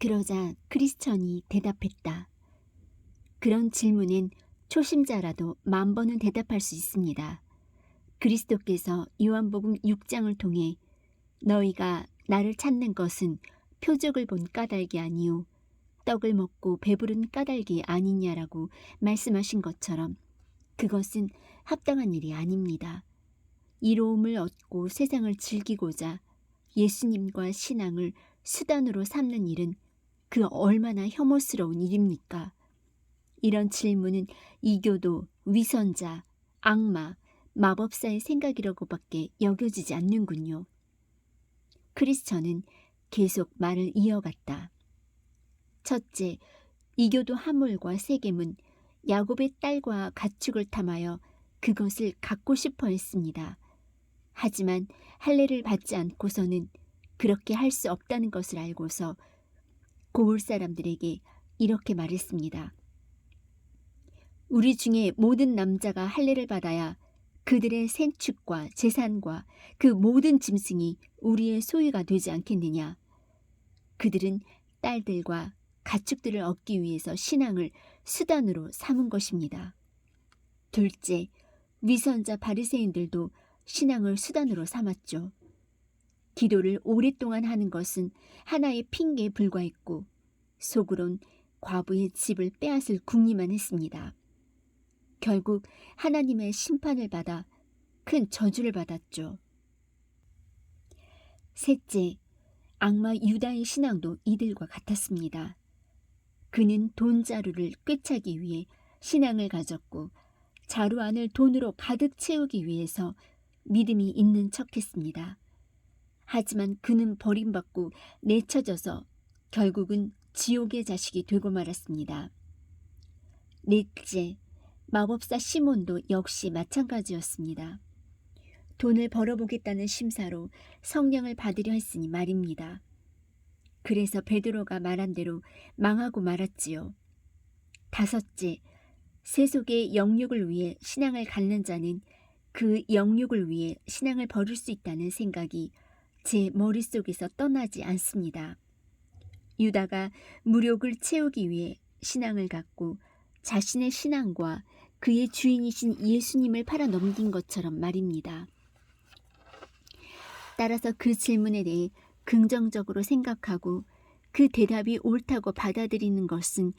그러자 크리스천이 대답했다. 그런 질문엔 초심자라도 10,000번은 대답할 수 있습니다. 그리스도께서 요한복음 6장을 통해 너희가 나를 찾는 것은 표적을 본 까닭이 아니요 떡을 먹고 배부른 까닭이 아니냐라고 말씀하신 것처럼 그것은 합당한 일이 아닙니다. 이로움을 얻고 세상을 즐기고자 예수님과 신앙을 수단으로 삼는 일은 그 얼마나 혐오스러운 일입니까? 이런 질문은 이교도, 위선자, 악마, 마법사의 생각이라고밖에 여겨지지 않는군요. 크리스천은 계속 말을 이어갔다. 첫째, 이교도 하물과 세겜은 야곱의 딸과 가축을 탐하여 그것을 갖고 싶어 했습니다. 하지만 할례를 받지 않고서는 그렇게 할 수 없다는 것을 알고서 고을 사람들에게 이렇게 말했습니다. 우리 중에 모든 남자가 할례를 받아야 그들의 생축과 재산과 그 모든 짐승이 우리의 소유가 되지 않겠느냐. 그들은 딸들과 가축들을 얻기 위해서 신앙을 수단으로 삼은 것입니다. 둘째, 위선자 바리새인들도 신앙을 수단으로 삼았죠. 기도를 오랫동안 하는 것은 하나의 핑계에 불과했고 속으론 과부의 집을 빼앗을 궁리만 했습니다. 결국 하나님의 심판을 받아 큰 저주를 받았죠. 셋째, 악마 유다의 신앙도 이들과 같았습니다. 그는 돈자루를 꿰차기 위해 신앙을 가졌고 자루 안을 돈으로 가득 채우기 위해서 믿음이 있는 척했습니다. 하지만 그는 버림받고 내쳐져서 결국은 지옥의 자식이 되고 말았습니다. 넷째, 마법사 시몬도 역시 마찬가지였습니다. 돈을 벌어보겠다는 심사로 성령을 받으려 했으니 말입니다. 그래서 베드로가 말한 대로 망하고 말았지요. 다섯째, 세속의 영육을 위해 신앙을 갖는 자는 그 영육을 위해 신앙을 버릴 수 있다는 생각이 제 머릿속에서 떠나지 않습니다. 유다가 무력을 채우기 위해 신앙을 갖고 자신의 신앙과 그의 주인이신 예수님을 팔아넘긴 것처럼 말입니다. 따라서 그 질문에 대해 긍정적으로 생각하고 그 대답이 옳다고 받아들이는 것은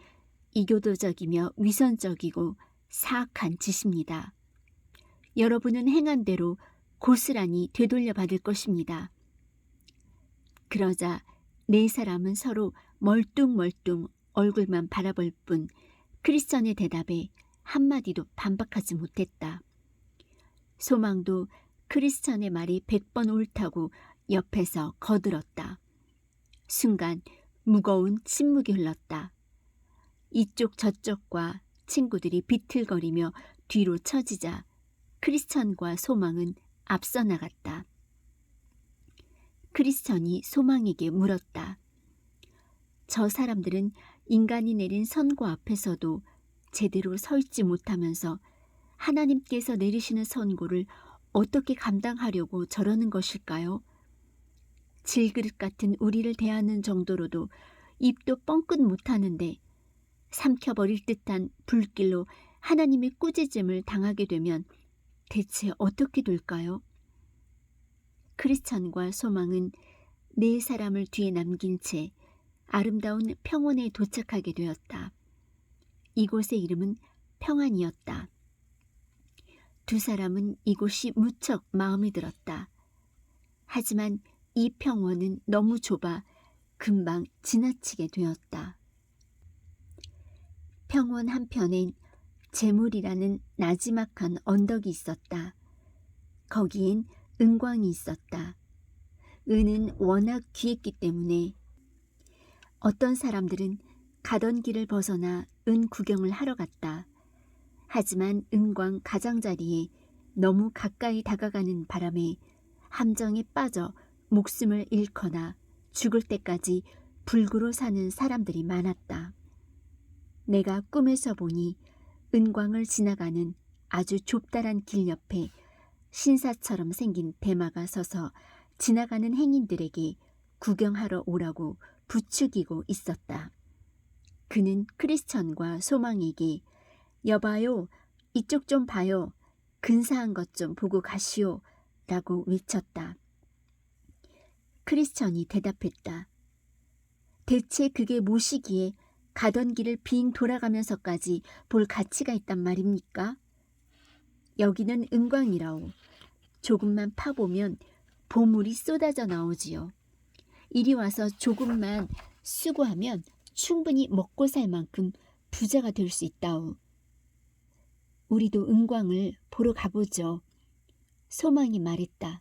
이교도적이며 위선적이고 사악한 짓입니다. 여러분은 행한 대로 고스란히 되돌려 받을 것입니다. 그러자 네 사람은 서로 멀뚱멀뚱 얼굴만 바라볼 뿐 크리스천의 대답에 한마디도 반박하지 못했다. 소망도 크리스천의 말이 100번 옳다고 옆에서 거들었다. 순간 무거운 침묵이 흘렀다. 이쪽 저쪽과 친구들이 비틀거리며 뒤로 처지자 크리스천과 소망은 앞서 나갔다. 크리스천이 소망에게 물었다. 저 사람들은 인간이 내린 선고 앞에서도 제대로 서 있지 못하면서 하나님께서 내리시는 선고를 어떻게 감당하려고 저러는 것일까요? 질그릇 같은 우리를 대하는 정도로도 입도 뻥끗 못하는데 삼켜버릴 듯한 불길로 하나님의 꾸짖음을 당하게 되면 대체 어떻게 될까요? 크리스천과 소망은 네 사람을 뒤에 남긴 채 아름다운 평원에 도착하게 되었다. 이곳의 이름은 평안이었다. 두 사람은 이곳이 무척 마음에 들었다. 하지만 이 평원은 너무 좁아 금방 지나치게 되었다. 평원 한편엔 재물이라는 나지막한 언덕이 있었다. 거기엔 은광이 있었다. 은은 워낙 귀했기 때문에 어떤 사람들은 가던 길을 벗어나 은 구경을 하러 갔다. 하지만 은광 가장자리에 너무 가까이 다가가는 바람에 함정에 빠져 목숨을 잃거나 죽을 때까지 불구로 사는 사람들이 많았다. 내가 꿈에서 보니 은광을 지나가는 아주 좁다란 길 옆에 신사처럼 생긴 대마가 서서 지나가는 행인들에게 구경하러 오라고 부추기고 있었다. 그는 크리스천과 소망에게 여봐요, 이쪽 좀 봐요, 근사한 것 좀 보고 가시오 라고 외쳤다. 크리스천이 대답했다. 대체 그게 뭐시기에 가던 길을 빙 돌아가면서까지 볼 가치가 있단 말입니까? 여기는 은광이라오. 조금만 파보면 보물이 쏟아져 나오지요. 이리 와서 조금만 수고하면 충분히 먹고 살 만큼 부자가 될 수 있다오. 우리도 은광을 보러 가보죠. 소망이 말했다.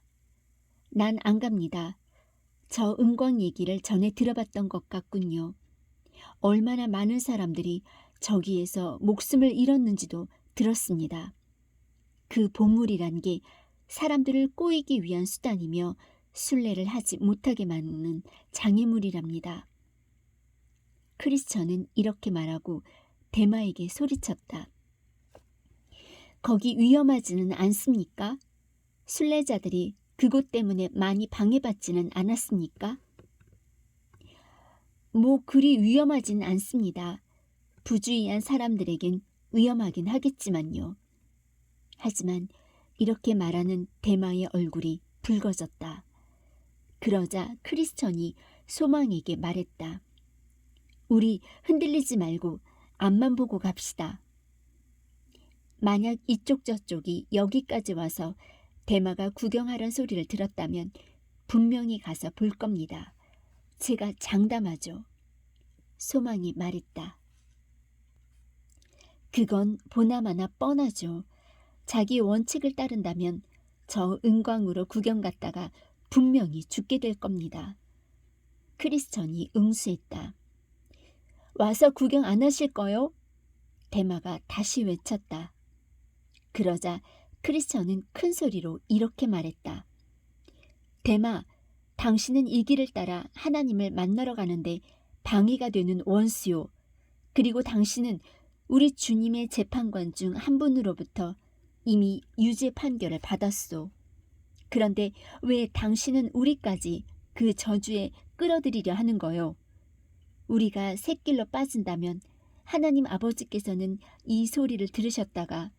난 안 갑니다. 저 은광 얘기를 전에 들어봤던 것 같군요. 얼마나 많은 사람들이 저기에서 목숨을 잃었는지도 들었습니다. 그 보물이란 게 사람들을 꼬이기 위한 수단이며 순례를 하지 못하게 만드는 장애물이랍니다. 크리스천은 이렇게 말하고 대마에게 소리쳤다. 거기 위험하지는 않습니까? 순례자들이 그곳 때문에 많이 방해받지는 않았습니까? 뭐 그리 위험하진 않습니다. 부주의한 사람들에겐 위험하긴 하겠지만요. 하지만 이렇게 말하는 대마의 얼굴이 붉어졌다. 그러자 크리스천이 소망에게 말했다. 우리 흔들리지 말고 앞만 보고 갑시다. 만약 이쪽 저쪽이 여기까지 와서 대마가 구경하란 소리를 들었다면 분명히 가서 볼 겁니다. 제가 장담하죠. 소망이 말했다. 그건 보나마나 뻔하죠. 자기 원칙을 따른다면 저 은광으로 구경 갔다가 분명히 죽게 될 겁니다. 크리스천이 응수했다. 와서 구경 안 하실 거요? 대마가 다시 외쳤다. 그러자 크리스천은 큰 소리로 이렇게 말했다. 대마, 당신은 이 길을 따라 하나님을 만나러 가는데 방해가 되는 원수요. 그리고 당신은 우리 주님의 재판관 중 한 분으로부터 이미 유죄 판결을 받았소. 그런데 왜 당신은 우리까지 그 저주에 끌어들이려 하는 거요? 우리가 샛길로 빠진다면 하나님 아버지께서는 이 소리를 들으셨다가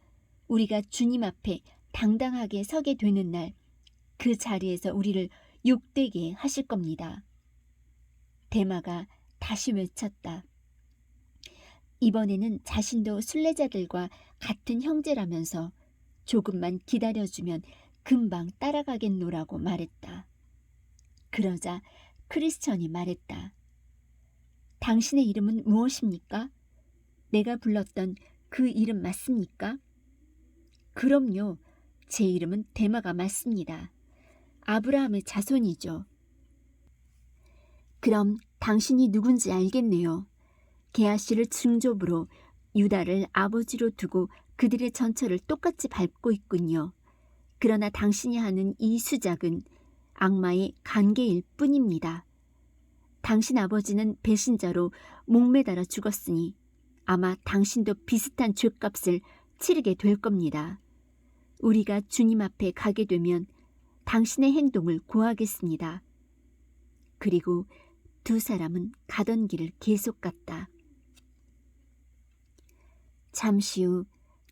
우리가 주님 앞에 당당하게 서게 되는 날 그 자리에서 우리를 욕되게 하실 겁니다. 대마가 다시 외쳤다. 이번에는 자신도 순례자들과 같은 형제라면서 조금만 기다려주면 금방 따라가겠노라고 말했다. 그러자 크리스천이 말했다. 당신의 이름은 무엇입니까? 내가 불렀던 그 이름 맞습니까? 그럼요. 제 이름은 대마가 맞습니다. 아브라함의 자손이죠. 그럼 당신이 누군지 알겠네요. 게하시를 증족으로 유다를 아버지로 두고 그들의 전철을 똑같이 밟고 있군요. 그러나 당신이 하는 이 수작은 악마의 관계일 뿐입니다. 당신 아버지는 배신자로 목매달아 죽었으니 아마 당신도 비슷한 죗값을 치르게 될 겁니다. 우리가 주님 앞에 가게 되면 당신의 행동을 고하겠습니다. 그리고 두 사람은 가던 길을 계속 갔다. 잠시 후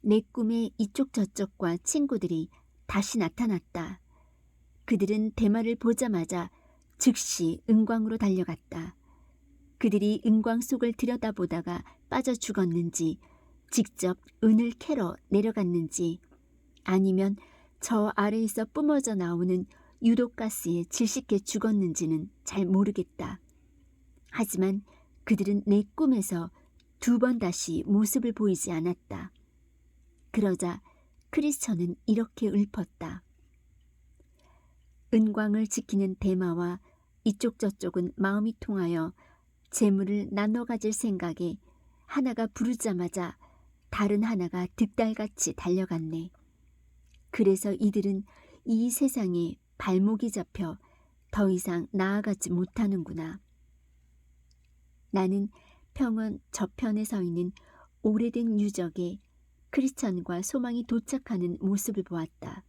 내 꿈에 이쪽 저쪽과 친구들이 다시 나타났다. 그들은 대마를 보자마자 즉시 은광으로 달려갔다. 그들이 은광 속을 들여다보다가 빠져 죽었는지 직접 은을 캐러 내려갔는지 아니면 저 아래에서 뿜어져 나오는 유독가스에 질식해 죽었는지는 잘 모르겠다. 하지만 그들은 내 꿈에서 2번 다시 모습을 보이지 않았다. 그러자 크리스천은 이렇게 읊었다. 은광을 지키는 대마와 이쪽 저쪽은 마음이 통하여 재물을 나눠 가질 생각에 하나가 부르자마자 다른 하나가 득달같이 달려갔네. 그래서 이들은 이 세상에 발목이 잡혀 더 이상 나아가지 못하는구나. 나는 평원 저편에 서 있는 오래된 유적에 크리스천과 소망이 도착하는 모습을 보았다.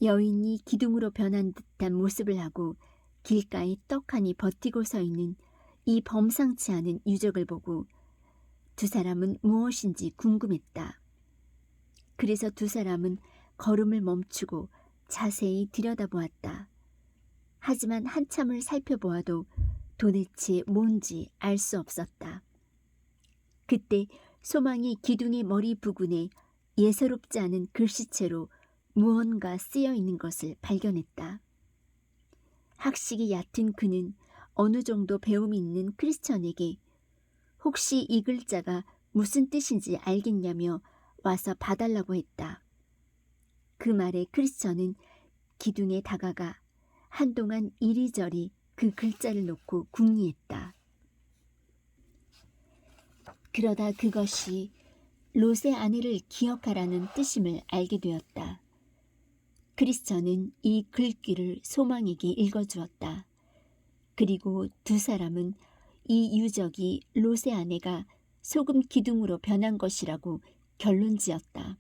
여인이 기둥으로 변한 듯한 모습을 하고 길가에 떡하니 버티고 서 있는 이 범상치 않은 유적을 보고 두 사람은 무엇인지 궁금했다. 그래서 두 사람은 걸음을 멈추고 자세히 들여다보았다. 하지만 한참을 살펴보아도 도대체 뭔지 알 수 없었다. 그때 소망이 기둥의 머리 부근에 예사롭지 않은 글씨체로 무언가 쓰여 있는 것을 발견했다. 학식이 얕은 그는 어느 정도 배움이 있는 크리스천에게 혹시 이 글자가 무슨 뜻인지 알겠냐며 와서 봐달라고 했다. 그 말에 크리스천은 기둥에 다가가 한동안 이리저리 그 글자를 놓고 궁리했다. 그러다 그것이 롯의 아내를 기억하라는 뜻임을 알게 되었다. 크리스천은 이 글귀를 소망에게 읽어주었다. 그리고 두 사람은 이 유적이 롯의 아내가 소금 기둥으로 변한 것이라고 결론지었다.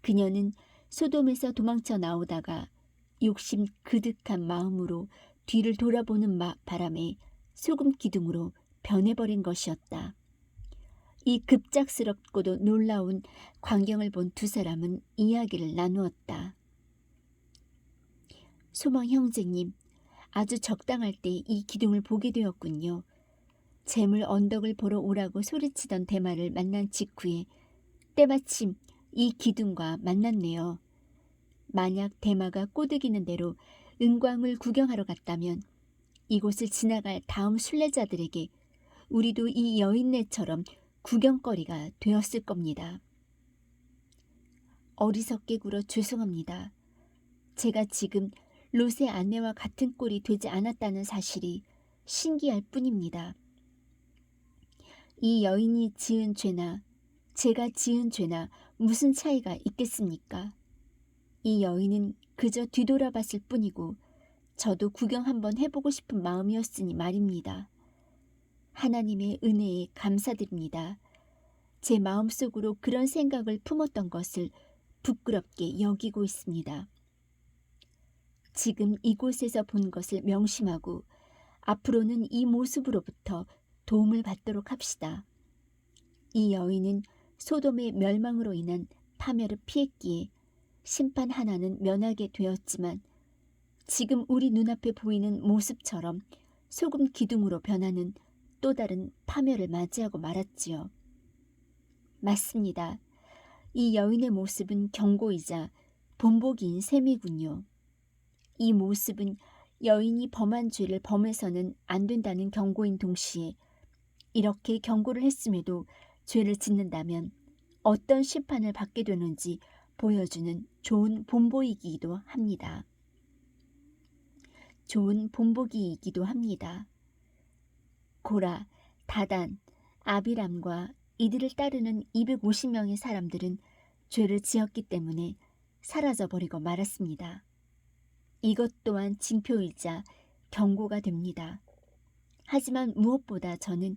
그녀는 소돔에서 도망쳐 나오다가 욕심 그득한 마음으로 뒤를 돌아보는 바람에 소금 기둥으로 변해버린 것이었다. 이 급작스럽고도 놀라운 광경을 본 두 사람은 이야기를 나누었다. 소망 형제님, 아주 적당할 때 이 기둥을 보게 되었군요. 재물 언덕을 보러 오라고 소리치던 대마를 만난 직후에 때마침 이 기둥과 만났네요. 만약 대마가 꼬드기는 대로 은광을 구경하러 갔다면 이곳을 지나갈 다음 순례자들에게 우리도 이 여인네처럼 구경거리가 되었을 겁니다. 어리석게 굴어 죄송합니다. 제가 지금 롯의 아내와 같은 꼴이 되지 않았다는 사실이 신기할 뿐입니다. 이 여인이 지은 죄나 제가 지은 죄나 무슨 차이가 있겠습니까? 이 여인은 그저 뒤돌아봤을 뿐이고 저도 구경 한번 해보고 싶은 마음이었으니 말입니다. 하나님의 은혜에 감사드립니다. 제 마음속으로 그런 생각을 품었던 것을 부끄럽게 여기고 있습니다. 지금 이곳에서 본 것을 명심하고 앞으로는 이 모습으로부터 도움을 받도록 합시다. 이 여인은 소돔의 멸망으로 인한 파멸을 피했기에 심판 하나는 면하게 되었지만 지금 우리 눈앞에 보이는 모습처럼 소금 기둥으로 변하는 또 다른 파멸을 맞이하고 말았지요. 맞습니다. 이 여인의 모습은 경고이자 본보기인 셈이군요. 이 모습은 여인이 범한 죄를 범해서는 안 된다는 경고인 동시에 이렇게 경고를 했음에도 죄를 짓는다면 어떤 심판을 받게 되는지 보여주는 좋은 본보기이기도 합니다. 좋은 본보기이기도 합니다. 고라, 다단, 아비람과 이들을 따르는 250명의 사람들은 죄를 지었기 때문에 사라져버리고 말았습니다. 이것 또한 징표이자 경고가 됩니다. 하지만 무엇보다 저는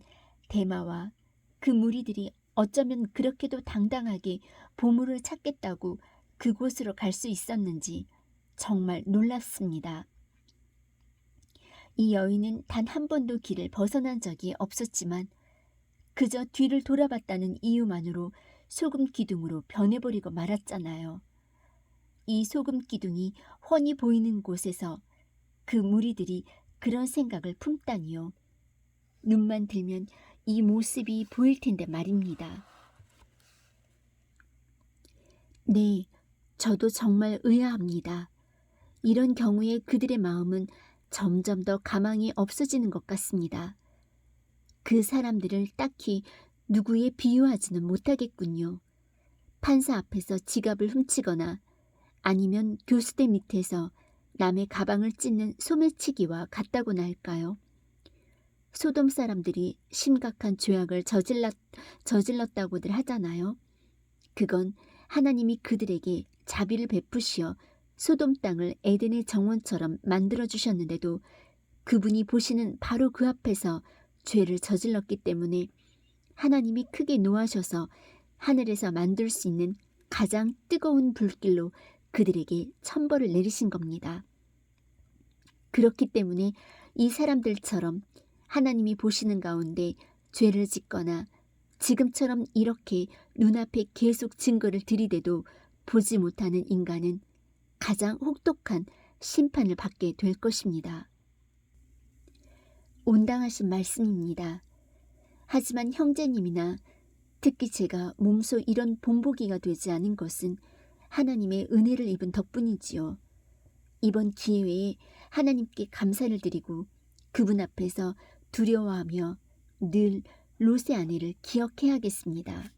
대마와 그 무리들이 어쩌면 그렇게도 당당하게 보물을 찾겠다고 그곳으로 갈 수 있었는지 정말 놀랍습니다. 이 여인은 단 한 번도 길을 벗어난 적이 없었지만 그저 뒤를 돌아봤다는 이유만으로 소금 기둥으로 변해버리고 말았잖아요. 이 소금 기둥이 훤히 보이는 곳에서 그 무리들이 그런 생각을 품다니요. 눈만 들면 이 모습이 보일 텐데 말입니다. 네, 저도 정말 의아합니다. 이런 경우에 그들의 마음은 점점 더 가망이 없어지는 것 같습니다. 그 사람들을 딱히 누구에 비유하지는 못하겠군요. 판사 앞에서 지갑을 훔치거나 아니면 교수대 밑에서 남의 가방을 찢는 소매치기와 같다고나 할까요? 소돔 사람들이 심각한 죄악을 저질렀다고들 하잖아요. 그건 하나님이 그들에게 자비를 베푸시어 소돔 땅을 에덴의 정원처럼 만들어주셨는데도 그분이 보시는 바로 그 앞에서 죄를 저질렀기 때문에 하나님이 크게 노하셔서 하늘에서 만들 수 있는 가장 뜨거운 불길로 그들에게 천벌을 내리신 겁니다. 그렇기 때문에 이 사람들처럼 하나님이 보시는 가운데 죄를 짓거나 지금처럼 이렇게 눈앞에 계속 증거를 들이대도 보지 못하는 인간은 가장 혹독한 심판을 받게 될 것입니다. 온당하신 말씀입니다. 하지만 형제님이나 특히 제가 몸소 이런 본보기가 되지 않은 것은 하나님의 은혜를 입은 덕분이지요. 이번 기회에 하나님께 감사를 드리고 그분 앞에서 두려워하며 늘 롯의 아내를 기억해야겠습니다.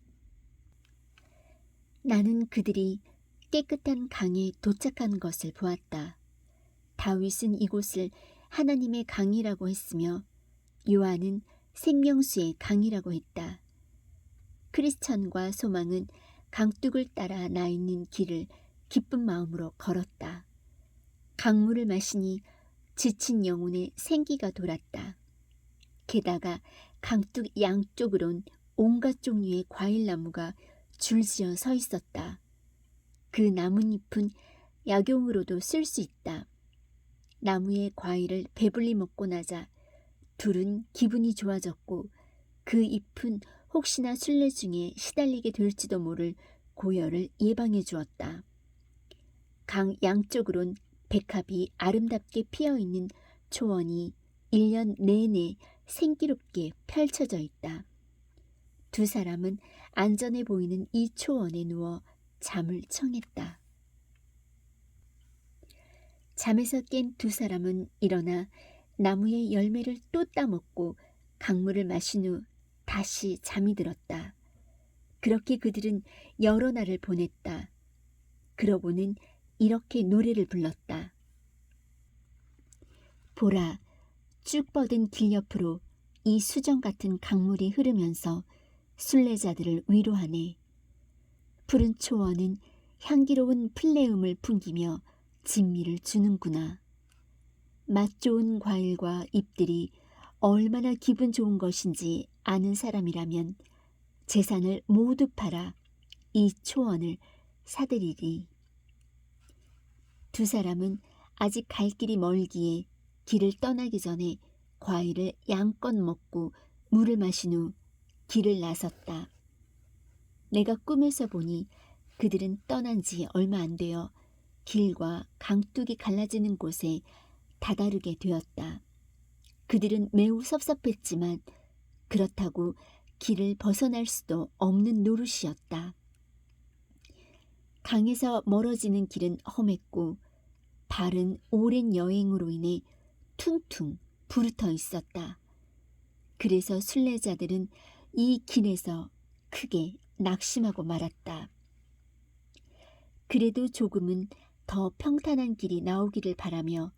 나는 그들이 깨끗한 강에 도착한 것을 보았다. 다윗은 이곳을 하나님의 강이라고 했으며 요한은 생명수의 강이라고 했다. 크리스천과 소망은 강둑을 따라 나 있는 길을 기쁜 마음으로 걸었다. 강물을 마시니 지친 영혼에 생기가 돌았다. 게다가 강둑 양쪽으론 온갖 종류의 과일나무가 줄지어 서 있었다. 그 나뭇잎은 약용으로도 쓸 수 있다. 나무의 과일을 배불리 먹고 나자 둘은 기분이 좋아졌고 그 잎은 혹시나 술래 중에 시달리게 될지도 모를 고열을 예방해 주었다. 강 양쪽으론 백합이 아름답게 피어있는 초원이 1년 내내 생기롭게 펼쳐져 있다. 두 사람은 안전해 보이는 이 초원에 누워 잠을 청했다. 잠에서 깬 두 사람은 일어나 나무의 열매를 또 따먹고 강물을 마신 후 다시 잠이 들었다. 그렇게 그들은 여러 날을 보냈다. 그러고는 이렇게 노래를 불렀다. 보라, 쭉 뻗은 길 옆으로 이 수정 같은 강물이 흐르면서 순례자들을 위로하네. 푸른 초원은 향기로운 플레음을 풍기며 진미를 주는구나. 맛 좋은 과일과 잎들이 얼마나 기분 좋은 것인지 아는 사람이라면 재산을 모두 팔아 이 초원을 사들이리. 두 사람은 아직 갈 길이 멀기에 길을 떠나기 전에 과일을 양껏 먹고 물을 마신 후 길을 나섰다. 내가 꿈에서 보니 그들은 떠난 지 얼마 안 되어 길과 강둑이 갈라지는 곳에 다다르게 되었다. 그들은 매우 섭섭했지만 그렇다고 길을 벗어날 수도 없는 노릇이었다. 강에서 멀어지는 길은 험했고 발은 오랜 여행으로 인해 퉁퉁 부르터 있었다. 그래서 순례자들은 이 길에서 크게 낙심하고 말았다. 그래도 조금은 더 평탄한 길이 나오기를 바라며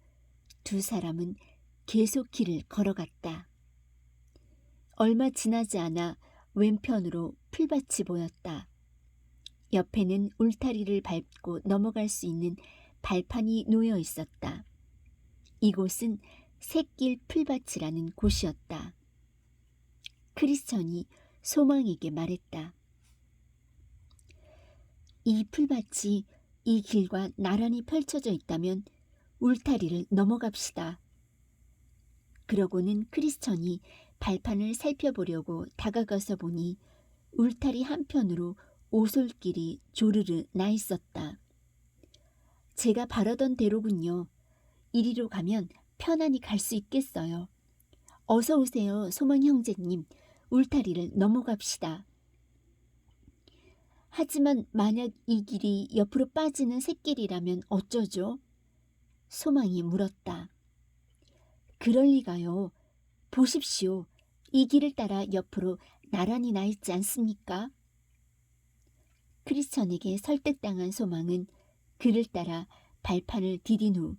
두 사람은 계속 길을 걸어갔다. 얼마 지나지 않아 왼편으로 풀밭이 보였다. 옆에는 울타리를 밟고 넘어갈 수 있는 발판이 놓여 있었다. 이곳은 샛길 풀밭이라는 곳이었다. 크리스천이 소망에게 말했다. 이 풀밭이 이 길과 나란히 펼쳐져 있다면 울타리를 넘어갑시다. 그러고는 크리스천이 발판을 살펴보려고 다가가서 보니 울타리 한편으로 오솔길이 조르르 나 있었다. 제가 바라던 대로군요. 이리로 가면 편안히 갈 수 있겠어요. 어서 오세요, 소망 형제님. 울타리를 넘어갑시다. 하지만 만약 이 길이 옆으로 빠지는 샛길이라면 어쩌죠? 소망이 물었다. 그럴 리가요. 보십시오. 이 길을 따라 옆으로 나란히 나 있지 않습니까? 크리스천에게 설득당한 소망은 그를 따라 발판을 디딘 후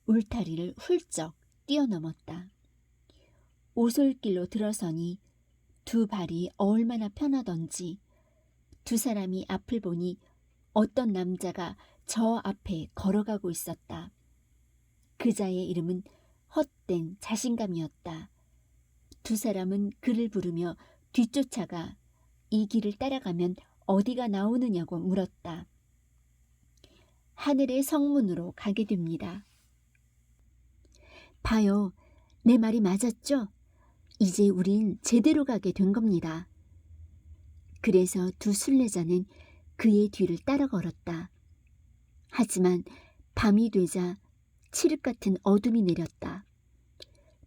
울타리를 훌쩍 뛰어넘었다. 오솔길로 들어서니 두 발이 얼마나 편하던지 두 사람이 앞을 보니 어떤 남자가 저 앞에 걸어가고 있었다. 그자의 이름은 헛된 자신감이었다. 두 사람은 그를 부르며 뒤쫓아가 이 길을 따라가면 어디가 나오느냐고 물었다. 하늘의 성문으로 가게 됩니다. 봐요. 내 말이 맞았죠? 이제 우린 제대로 가게 된 겁니다. 그래서 두 순례자는 그의 뒤를 따라 걸었다. 하지만 밤이 되자 칠흑 같은 어둠이 내렸다.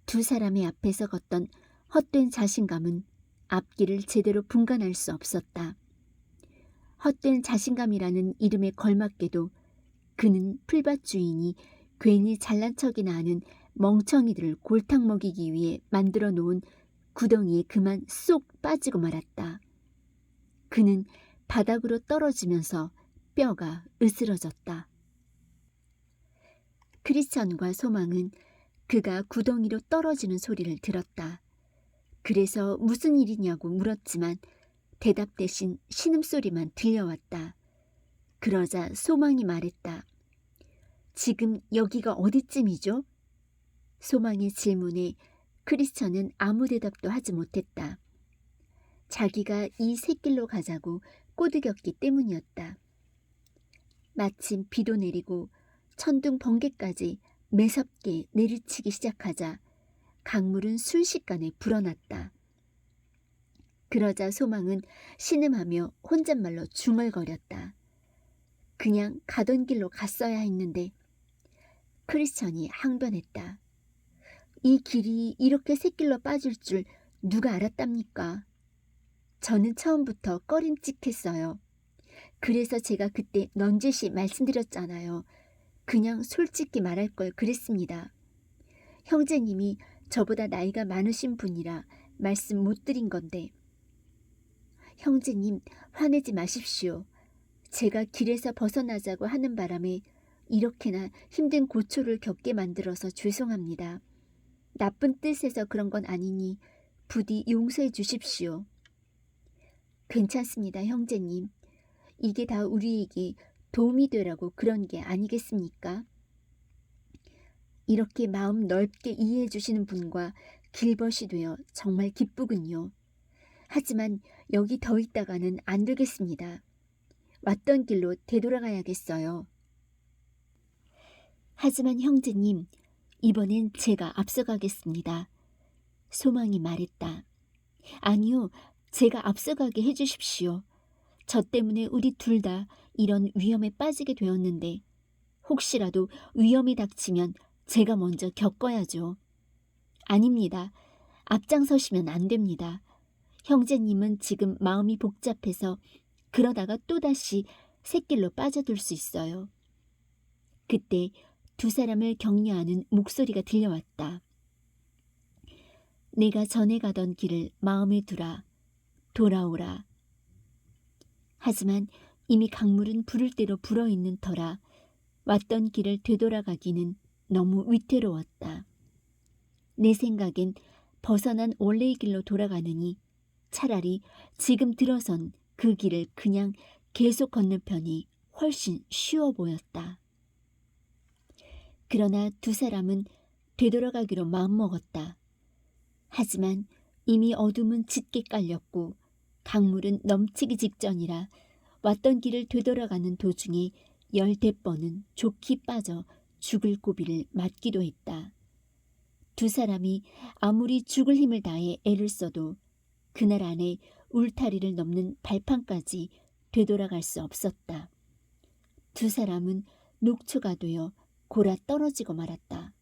두 사람의 앞에서 걷던 헛된 자신감은 앞길을 제대로 분간할 수 없었다. 헛된 자신감이라는 이름에 걸맞게도 그는 풀밭 주인이 괜히 잘난 척이나 하는 멍청이들을 골탕 먹이기 위해 만들어 놓은 구덩이에 그만 쏙 빠지고 말았다. 그는 바닥으로 떨어지면서 뼈가 으스러졌다. 크리스천과 소망은 그가 구덩이로 떨어지는 소리를 들었다. 그래서 무슨 일이냐고 물었지만 대답 대신 신음소리만 들려왔다. 그러자 소망이 말했다. 지금 여기가 어디쯤이죠? 소망의 질문에 크리스천은 아무 대답도 하지 못했다. 자기가 이 샛길로 가자고 꼬드겼기 때문이었다. 마침 비도 내리고 천둥 번개까지 매섭게 내리치기 시작하자 강물은 순식간에 불어났다. 그러자 소망은 신음하며 혼잣말로 중얼거렸다. 그냥 가던 길로 갔어야 했는데. 크리스천이 항변했다. 이 길이 이렇게 샛길로 빠질 줄 누가 알았답니까? 저는 처음부터 꺼림칙했어요. 그래서 제가 그때 넌지시 말씀드렸잖아요. 그냥 솔직히 말할 걸 그랬습니다. 형제님이 저보다 나이가 많으신 분이라 말씀 못 드린 건데. 형제님, 화내지 마십시오. 제가 길에서 벗어나자고 하는 바람에 이렇게나 힘든 고초를 겪게 만들어서 죄송합니다. 나쁜 뜻에서 그런 건 아니니 부디 용서해 주십시오. 괜찮습니다, 형제님. 이게 다 우리에게 도움이 되라고 그런 게 아니겠습니까? 이렇게 마음 넓게 이해해 주시는 분과 길벗이 되어 정말 기쁘군요. 하지만 여기 더 있다가는 안 되겠습니다. 왔던 길로 되돌아가야겠어요. 하지만 형제님, 이번엔 제가 앞서가겠습니다. 소망이 말했다. 아니요, 제가 앞서가게 해주십시오. 저 때문에 우리 둘 다 이런 위험에 빠지게 되었는데 혹시라도 위험이 닥치면 제가 먼저 겪어야죠. 아닙니다. 앞장서시면 안 됩니다. 형제님은 지금 마음이 복잡해서 그러다가 또다시 샛길로 빠져들 수 있어요. 그때 두 사람을 격려하는 목소리가 들려왔다. 내가 전에 가던 길을 마음에 두라. 돌아오라. 하지만 이미 강물은 부를 대로 불어있는 터라 왔던 길을 되돌아가기는 너무 위태로웠다. 내 생각엔 벗어난 원래의 길로 돌아가느니 차라리 지금 들어선 그 길을 그냥 계속 걷는 편이 훨씬 쉬워 보였다. 그러나 두 사람은 되돌아가기로 마음먹었다. 하지만 이미 어둠은 짙게 깔렸고 강물은 넘치기 직전이라 왔던 길을 되돌아가는 도중에 열댓 번은 좋게 빠져 죽을 고비를 맞기도 했다. 두 사람이 아무리 죽을 힘을 다해 애를 써도 그날 안에 울타리를 넘는 발판까지 되돌아갈 수 없었다. 두 사람은 녹초가 되어 골아 떨어지고 말았다.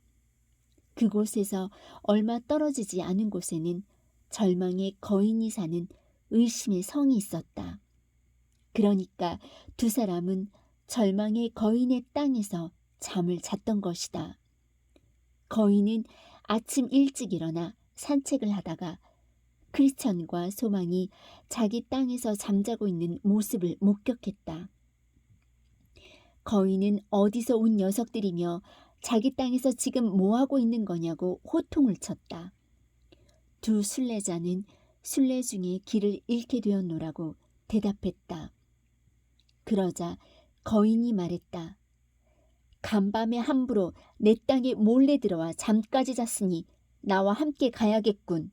그곳에서 얼마 떨어지지 않은 곳에는 절망의 거인이 사는 의심의 성이 있었다. 그러니까 두 사람은 절망의 거인의 땅에서 잠을 잤던 것이다. 거인은 아침 일찍 일어나 산책을 하다가 크리스천과 소망이 자기 땅에서 잠자고 있는 모습을 목격했다. 거인은 어디서 온 녀석들이며 자기 땅에서 지금 뭐하고 있는 거냐고 호통을 쳤다. 두 순례자는 순례 중에 길을 잃게 되었노라고 대답했다. 그러자 거인이 말했다. 간밤에 함부로 내 땅에 몰래 들어와 잠까지 잤으니 나와 함께 가야겠군.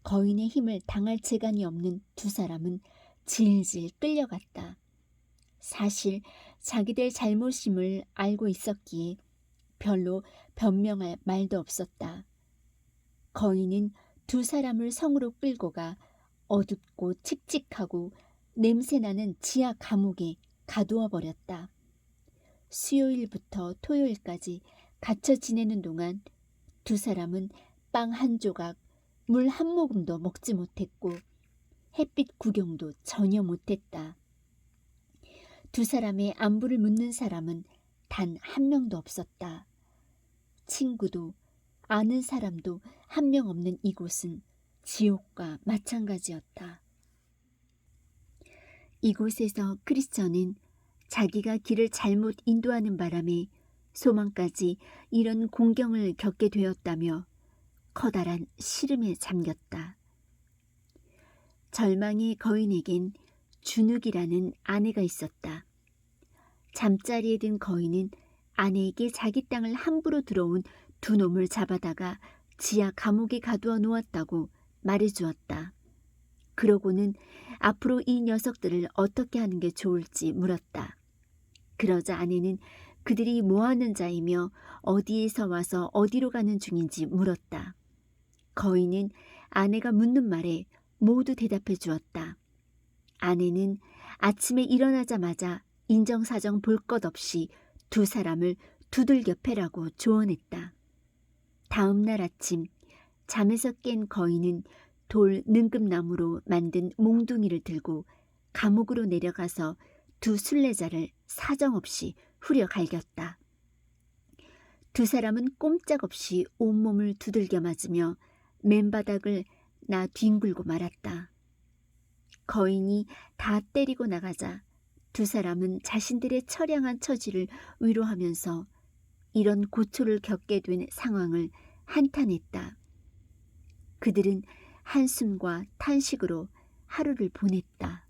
거인의 힘을 당할 재간이 없는 두 사람은 질질 끌려갔다. 사실 자기들 잘못임을 알고 있었기에 별로 변명할 말도 없었다. 거인은 두 사람을 성으로 끌고 가 어둡고 칙칙하고 냄새나는 지하 감옥에 가두어 버렸다. 수요일부터 토요일까지 갇혀 지내는 동안 두 사람은 빵 한 조각, 물 한 모금도 먹지 못했고 햇빛 구경도 전혀 못했다. 두 사람의 안부를 묻는 사람은 단 한 명도 없었다. 친구도 아는 사람도 한 명 없는 이곳은 지옥과 마찬가지였다. 이곳에서 크리스천은 자기가 길을 잘못 인도하는 바람에 소망까지 이런 공경을 겪게 되었다며 커다란 시름에 잠겼다. 절망의 거인에겐 준욱이라는 아내가 있었다. 잠자리에 든 거인은 아내에게 자기 땅을 함부로 들어온 두 놈을 잡아다가 지하 감옥에 가두어 놓았다고 말해주었다. 그러고는 앞으로 이 녀석들을 어떻게 하는 게 좋을지 물었다. 그러자 아내는 그들이 뭐하는 자이며 어디에서 와서 어디로 가는 중인지 물었다. 거인은 아내가 묻는 말에 모두 대답해 주었다. 아내는 아침에 일어나자마자 인정사정 볼 것 없이 두 사람을 두들겨 패라고 조언했다. 다음 날 아침 잠에서 깬 거인은 돌 능금나무로 만든 몽둥이를 들고 감옥으로 내려가서 두 순례자를 사정없이 후려 갈겼다. 두 사람은 꼼짝없이 온몸을 두들겨 맞으며 맨바닥을 나 뒹굴고 말았다. 거인이 다 때리고 나가자 두 사람은 자신들의 처량한 처지를 위로하면서 이런 고초를 겪게 된 상황을 한탄했다. 그들은 한숨과 탄식으로 하루를 보냈다.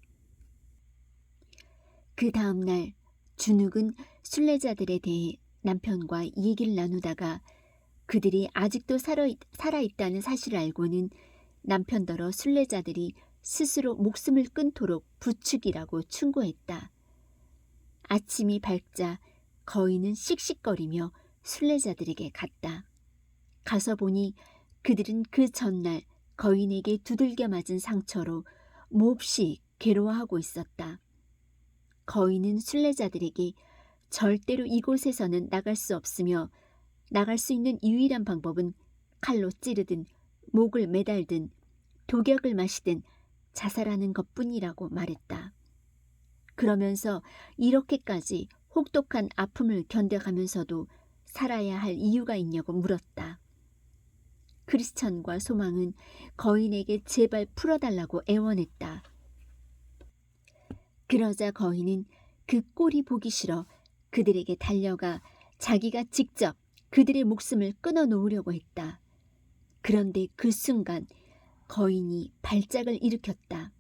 그 다음 날 준욱은 순례자들에 대해 남편과 얘기를 나누다가 그들이 아직도 살아있다는 사실을 알고는 남편더러 순례자들이 스스로 목숨을 끊도록 부축이라고 충고했다. 아침이 밝자 거인은 씩씩거리며 순례자들에게 갔다. 가서 보니 그들은 그 전날 거인에게 두들겨 맞은 상처로 몹시 괴로워하고 있었다. 거인은 순례자들에게 절대로 이곳에서는 나갈 수 없으며 나갈 수 있는 유일한 방법은 칼로 찌르든 목을 매달든 독약을 마시든 자살하는 것뿐이라고 말했다. 그러면서 이렇게까지 혹독한 아픔을 견뎌가면서도 살아야 할 이유가 있냐고 물었다. 크리스천과 소망은 거인에게 제발 풀어달라고 애원했다. 그러자 거인은 그 꼴이 보기 싫어 그들에게 달려가 자기가 직접 그들의 목숨을 끊어놓으려고 했다. 그런데 그 순간 거인이 발작을 일으켰다.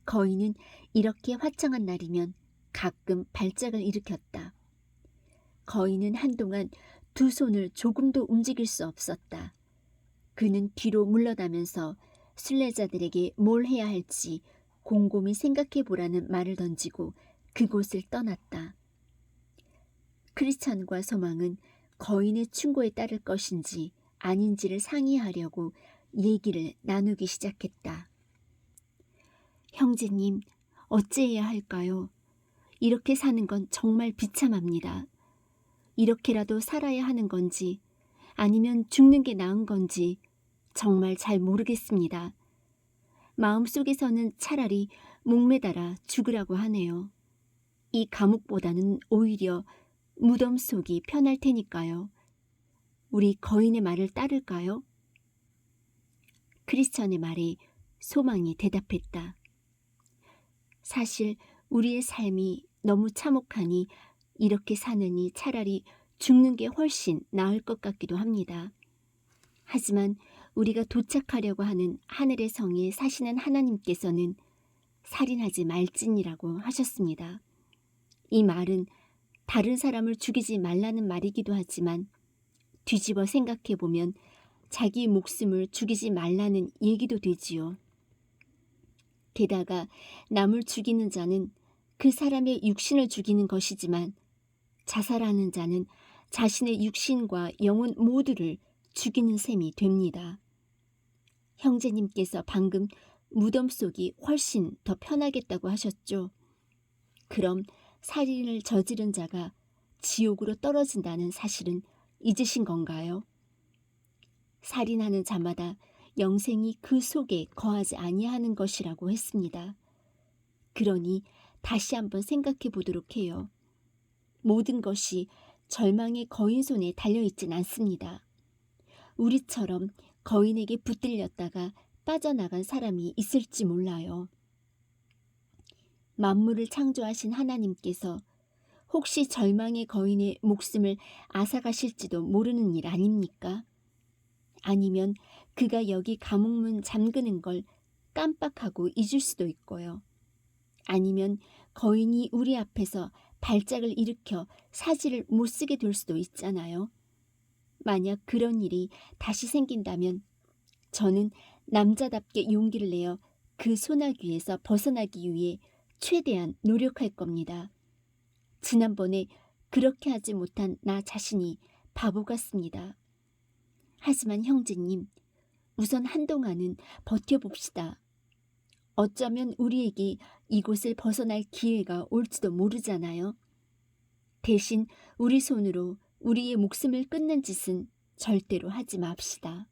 거인은 이렇게 화창한 날이면 가끔 발작을 일으켰다. 거인은 한동안 두 손을 조금도 움직일 수 없었다. 그는 뒤로 물러나면서 순례자들에게 뭘 해야 할지 곰곰이 생각해 보라는 말을 던지고 그곳을 떠났다. 크리스천과 소망은 거인의 충고에 따를 것인지 아닌지를 상의하려고 얘기를 나누기 시작했다. 형제님, 어찌해야 할까요? 이렇게 사는 건 정말 비참합니다. 이렇게라도 살아야 하는 건지 아니면 죽는 게 나은 건지 정말 잘 모르겠습니다. 마음속에서는 차라리 목매달아 죽으라고 하네요. 이 감옥보다는 오히려 무덤 속이 편할 테니까요. 우리 거인의 말을 따를까요? 크리스천의 말에 소망이 대답했다. 사실 우리의 삶이 너무 참혹하니 이렇게 사느니 차라리 죽는 게 훨씬 나을 것 같기도 합니다. 하지만 우리가 도착하려고 하는 하늘의 성에 사시는 하나님께서는 살인하지 말지니라고 하셨습니다. 이 말은 다른 사람을 죽이지 말라는 말이기도 하지만 뒤집어 생각해보면 자기 목숨을 죽이지 말라는 얘기도 되지요. 게다가 남을 죽이는 자는 그 사람의 육신을 죽이는 것이지만 자살하는 자는 자신의 육신과 영혼 모두를 죽이는 셈이 됩니다. 형제님께서 방금 무덤 속이 훨씬 더 편하겠다고 하셨죠. 그럼 살인을 저지른 자가 지옥으로 떨어진다는 사실은 잊으신 건가요? 살인하는 자마다 영생이 그 속에 거하지 아니하는 것이라고 했습니다. 그러니 다시 한번 생각해 보도록 해요. 모든 것이 절망의 거인 손에 달려있진 않습니다. 우리처럼 거인에게 붙들렸다가 빠져나간 사람이 있을지 몰라요. 만물을 창조하신 하나님께서 혹시 절망의 거인의 목숨을 앗아가실지도 모르는 일 아닙니까? 아니면 그가 여기 감옥문 잠그는 걸 깜빡하고 잊을 수도 있고요. 아니면 거인이 우리 앞에서 발작을 일으켜 사지를 못 쓰게 될 수도 있잖아요. 만약 그런 일이 다시 생긴다면 저는 남자답게 용기를 내어 그 소나귀에서 벗어나기 위해 최대한 노력할 겁니다. 지난번에 그렇게 하지 못한 나 자신이 바보 같습니다. 하지만 형제님, 우선 한동안은 버텨봅시다. 어쩌면 우리에게 이곳을 벗어날 기회가 올지도 모르잖아요. 대신 우리 손으로 우리의 목숨을 끊는 짓은 절대로 하지 맙시다.